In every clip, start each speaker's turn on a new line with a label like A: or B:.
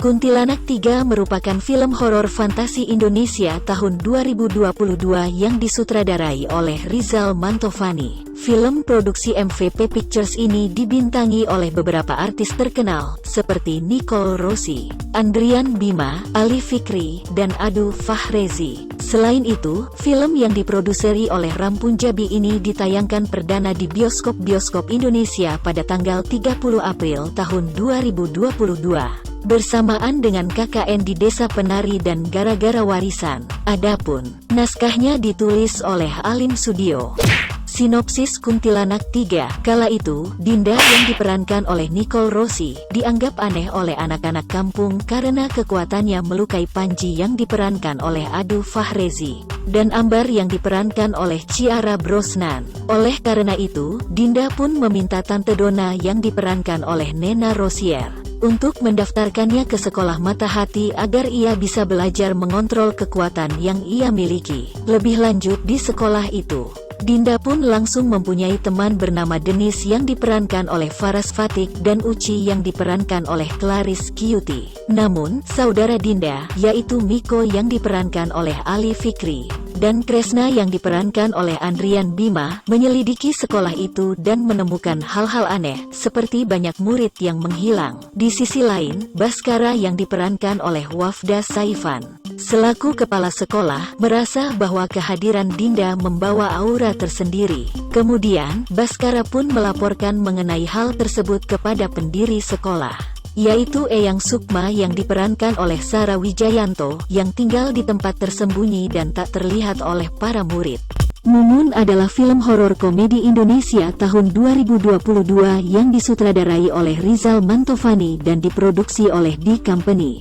A: Kuntilanak 3 merupakan film horor fantasi Indonesia tahun 2022 yang disutradarai oleh Rizal Mantovani. Film produksi MVP Pictures ini dibintangi oleh beberapa artis terkenal seperti Nicole Rossi, Andrian Bima, Ali Fikri, dan Adu Fahrezi. Selain itu, film yang diproduseri oleh Ram Punjabi ini ditayangkan perdana di bioskop-bioskop Indonesia pada tanggal 30 April tahun 2022. Bersamaan dengan KKN di Desa Penari dan Gara-Gara Warisan. Adapun naskahnya ditulis oleh Alim Sudio. Sinopsis Kuntilanak 3. Kala itu, Dinda yang diperankan oleh Nicole Rossi dianggap aneh oleh anak-anak kampung karena kekuatannya melukai Panji yang diperankan oleh Adu Fahrezi dan Ambar yang diperankan oleh Ciara Brosnan. Oleh karena itu, Dinda pun meminta Tante Donna yang diperankan oleh Nena Rosier untuk mendaftarkannya ke sekolah mata hati agar ia bisa belajar mengontrol kekuatan yang ia miliki. Lebih lanjut di sekolah itu, Dinda pun langsung mempunyai teman bernama Denis yang diperankan oleh Faras Fatik dan Uci yang diperankan oleh Clarice Kyuti. Namun, saudara Dinda, yaitu Miko yang diperankan oleh Ali Fikri, dan Kresna yang diperankan oleh Andrian Bima, menyelidiki sekolah itu dan menemukan hal-hal aneh, seperti banyak murid yang menghilang. Di sisi lain, Baskara yang diperankan oleh Wafda Saifan, selaku kepala sekolah, merasa bahwa kehadiran Dinda membawa aura tersendiri. Kemudian, Baskara pun melaporkan mengenai hal tersebut kepada pendiri sekolah, yaitu Eyang Sukma yang diperankan oleh Sarah Wijayanto, yang tinggal di tempat tersembunyi dan tak terlihat oleh para murid. Mumun adalah film horor komedi Indonesia tahun 2022 yang disutradarai oleh Rizal Mantovani dan diproduksi oleh D Company.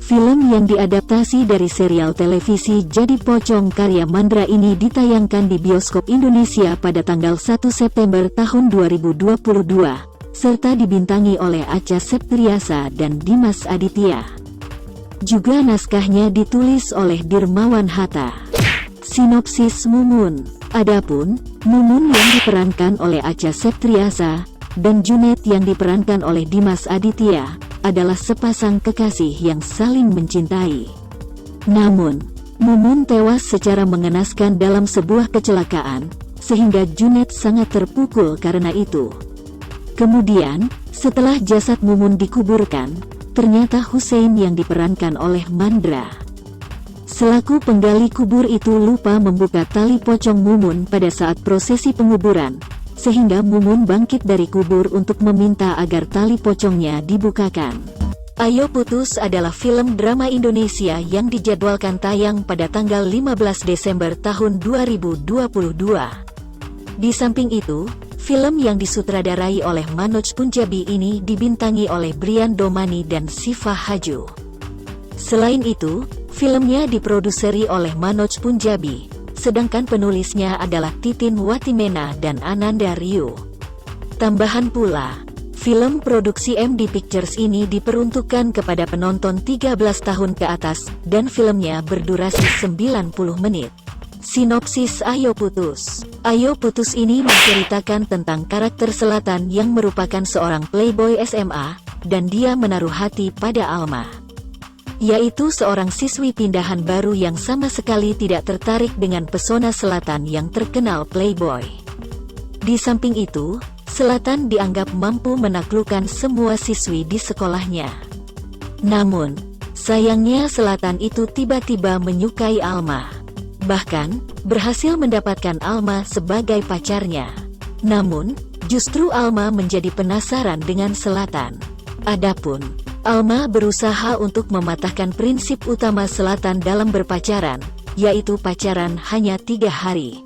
A: Film yang diadaptasi dari serial televisi Jadi Pocong karya Mandra ini ditayangkan di bioskop Indonesia pada tanggal 1 September tahun 2022, serta dibintangi oleh Acha Septriasa dan Dimas Aditya. Juga naskahnya ditulis oleh Dirmawan Hatta. Sinopsis Mumun. Adapun, Mumun yang diperankan oleh Acha Septriasa dan Junet yang diperankan oleh Dimas Aditya adalah sepasang kekasih yang saling mencintai. Namun, Mumun tewas secara mengenaskan dalam sebuah kecelakaan, sehingga Junet sangat terpukul karena itu. Kemudian, setelah jasad Mumun dikuburkan, ternyata Hussein yang diperankan oleh Mandra, selaku penggali kubur itu lupa membuka tali pocong Mumun pada saat prosesi penguburan, sehingga Mumun bangkit dari kubur untuk meminta agar tali pocongnya dibukakan. Ayo Putus adalah film drama Indonesia yang dijadwalkan tayang pada tanggal 15 Desember tahun 2022. Di samping itu, film yang disutradarai oleh Manoj Punjabi ini dibintangi oleh Brian Domani dan Siva Haju. Selain itu, filmnya diproduseri oleh Manoj Punjabi, sedangkan penulisnya adalah Titin Watimena dan Ananda Ryu. Tambahan pula, film produksi MD Pictures ini diperuntukkan kepada penonton 13 tahun ke atas, dan filmnya berdurasi 90 menit. Sinopsis Ayo Putus. Ayo Putus ini menceritakan tentang karakter Selatan yang merupakan seorang playboy SMA, dan dia menaruh hati pada Alma, yaitu seorang siswi pindahan baru yang sama sekali tidak tertarik dengan pesona Selatan yang terkenal playboy. Di samping itu, Selatan dianggap mampu menaklukkan semua siswi di sekolahnya. Namun, sayangnya Selatan itu tiba-tiba menyukai Alma, bahkan berhasil mendapatkan Alma sebagai pacarnya. Namun, justru Alma menjadi penasaran dengan Selatan. Adapun Alma berusaha untuk mematahkan prinsip utama Selatan dalam berpacaran, yaitu pacaran hanya 3 hari.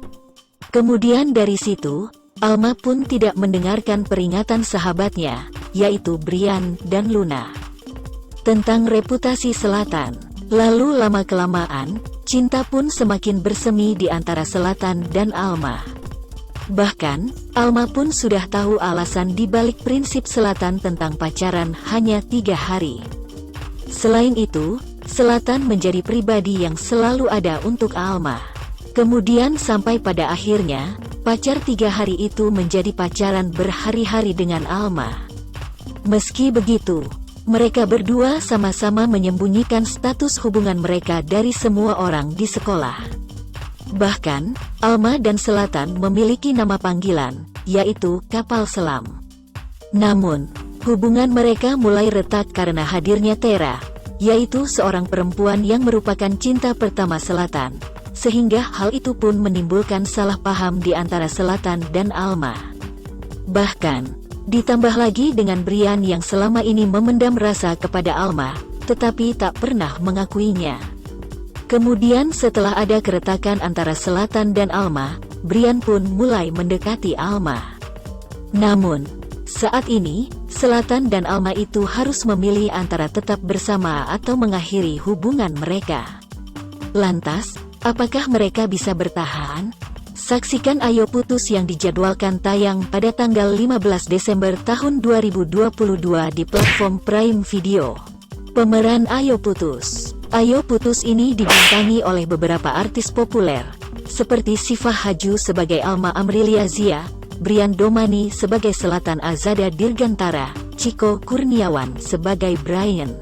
A: Kemudian dari situ, Alma pun tidak mendengarkan peringatan sahabatnya, yaitu Brian dan Luna, tentang reputasi Selatan. Lalu lama-kelamaan, cinta pun semakin bersemi di antara Selatan dan Alma. Bahkan, Alma pun sudah tahu alasan dibalik prinsip Selatan tentang pacaran hanya 3 hari. Selain itu, Selatan menjadi pribadi yang selalu ada untuk Alma. Kemudian sampai pada akhirnya, pacar 3 hari itu menjadi pacaran berhari-hari dengan Alma. Meski begitu, Mereka berdua sama-sama menyembunyikan status hubungan mereka dari semua orang di sekolah. Bahkan, Alma dan Selatan memiliki nama panggilan, yaitu kapal selam. Namun, hubungan mereka mulai retak karena hadirnya Tera, yaitu seorang perempuan yang merupakan cinta pertama Selatan, sehingga hal itu pun menimbulkan salah paham di antara Selatan dan Alma. Bahkan, ditambah lagi dengan Brian yang selama ini memendam rasa kepada Alma, tetapi tak pernah mengakuinya. Kemudian setelah ada keretakan antara Selatan dan Alma, Brian pun mulai mendekati Alma. Namun, saat ini, Selatan dan Alma itu harus memilih antara tetap bersama atau mengakhiri hubungan mereka. Lantas, apakah mereka bisa bertahan? Saksikan Ayo Putus yang dijadwalkan tayang pada tanggal 15 Desember tahun 2022 di platform Prime Video. Pemeran Ayo Putus. Ayo Putus ini dibintangi oleh beberapa artis populer, seperti Syifa Haju sebagai Alma Amrilia Zia, Brian Domani sebagai Selatan Azada Dirgantara, Chico Kurniawan sebagai Brian,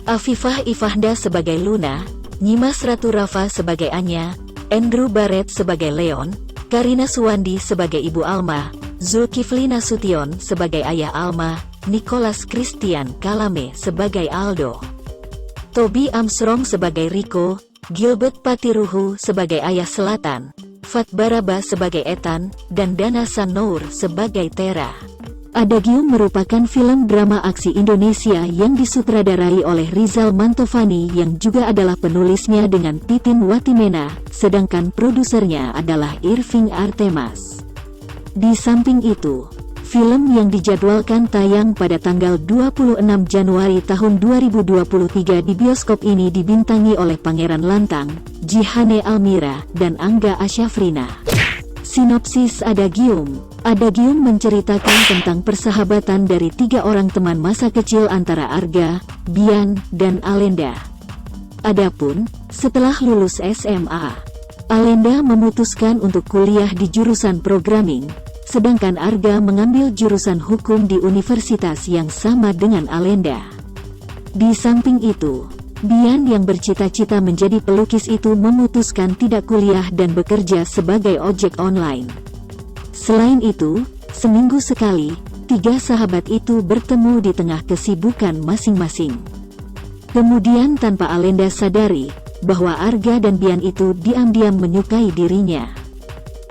A: Afifah Ifahda sebagai Luna, Nyimas Ratu Rafa sebagai Anya, Andrew Barrett sebagai Leon, Karina Suwandi sebagai Ibu Alma, Zulkifli Nasution sebagai Ayah Alma, Nicholas Christian Kalame sebagai Aldo, Toby Armstrong sebagai Rico, Gilbert Patiruhu sebagai Ayah Selatan, Fat Baraba sebagai Ethan, dan Dana Sanour sebagai Tera. Adagium merupakan film drama aksi Indonesia yang disutradarai oleh Rizal Mantovani yang juga adalah penulisnya dengan Titin Watimena, sedangkan produsernya adalah Irving Artemas. Di samping itu, film yang dijadwalkan tayang pada tanggal 26 Januari tahun 2023 di bioskop ini dibintangi oleh Pangeran Lantang, Jihane Almira, dan Angga Asyafrina. Sinopsis Adagium. Adagium menceritakan tentang persahabatan dari 3 orang teman masa kecil antara Arga, Bian, dan Alenda. Adapun, setelah lulus SMA, Alenda memutuskan untuk kuliah di jurusan programming, sedangkan Arga mengambil jurusan hukum di universitas yang sama dengan Alenda. Di samping itu, Bian yang bercita-cita menjadi pelukis itu memutuskan tidak kuliah dan bekerja sebagai ojek online. Selain itu, seminggu sekali, 3 sahabat itu bertemu di tengah kesibukan masing-masing. Kemudian tanpa Alenda sadari, bahwa Arga dan Bian itu diam-diam menyukai dirinya.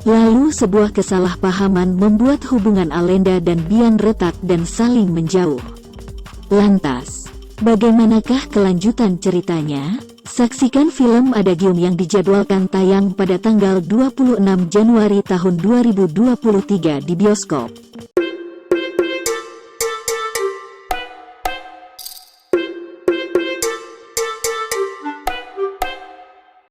A: Lalu sebuah kesalahpahaman membuat hubungan Alenda dan Bian retak dan saling menjauh. Lantas, bagaimanakah kelanjutan ceritanya? Saksikan film Adagium yang dijadwalkan tayang pada tanggal 26 Januari tahun 2023 di bioskop.